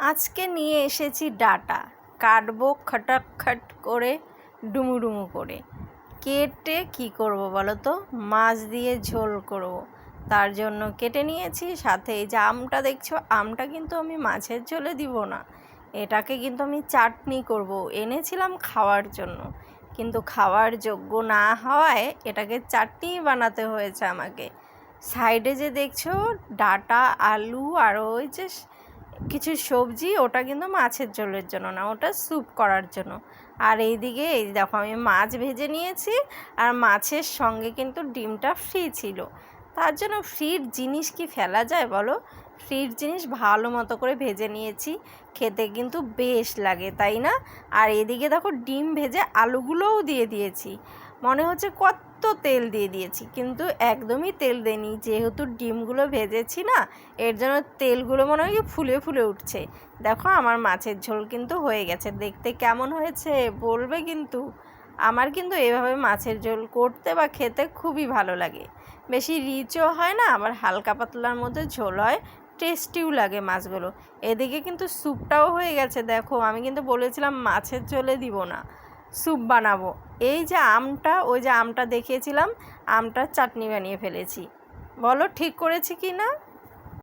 আজকে নিয়ে এসেছি ডাটা, কাটবো খটাখট করে, ডুমুডুমু করে। কেটে কি করব বলো তো? মাছ দিয়ে ঝোল করব। তার জন্য কেটে নিয়েছি। সাথে এই যে আমটা দেখছো, আমটা কিন্তু আমি মাছের ঝোলে দিব না, এটাকে কিন্তু আমি চাটনি করব। এনেছিলাম খাওয়ার জন্য, কিন্তু খাওয়ার যোগ্য না হওয়ায় এটাকে চাটনি বানাতে হয়েছে আমাকে। সাইডে যে দেখছো ডাটা, আলু আর ওই যে কিছু সবজি, ওটা কিন্তু মাছের ঝোলের জন্য না, ওটা স্যুপ করার জন্য। আর এইদিকে এই দেখো আমি মাছ ভেজে নিয়েছি, আর মাছের সঙ্গে কিন্তু ডিমটা ফ্রি ছিল। তার জন্য ফ্রির জিনিস কি ফেলা যায় বলো? ফ্রির জিনিস ভালো মতো করে ভেজে নিয়েছি, খেতে কিন্তু বেশ লাগে, তাই না? আর এদিকে দেখো ডিম ভেজে আলুগুলোও দিয়ে দিয়েছি। মনে হচ্ছে কত তেল দিয়ে দিয়েছি, কিন্তু একদমই তেল দেয়নি, যেহেতু ডিমগুলো ভেজেছি না, এর জন্য তেলগুলো মনে হয় ফুলে ফুলে উঠছে। দেখো আমার মাছের ঝোল কিন্তু হয়ে গেছে। দেখতে কেমন হয়েছে বলবে কিন্তু। আমার কিন্তু এভাবে মাছের ঝোল করতে বা খেতে খুবই ভালো লাগে। বেশি রিচও হয় না, আবার হালকা পাতলার মধ্যে ঝোল হয়, টেস্টিও লাগে মাছগুলো। এদিকে কিন্তু স্যুপটাও হয়ে গেছে। দেখো আমি কিন্তু বলেছিলাম মাছের ঝোলে দিব না, স্যুপ বানাবো। এই যে আমটা, ওই যে আমটা দেখিয়েছিলাম, আমটার চাটনি বানিয়ে ফেলেছি। বলো ঠিক করেছি কি না?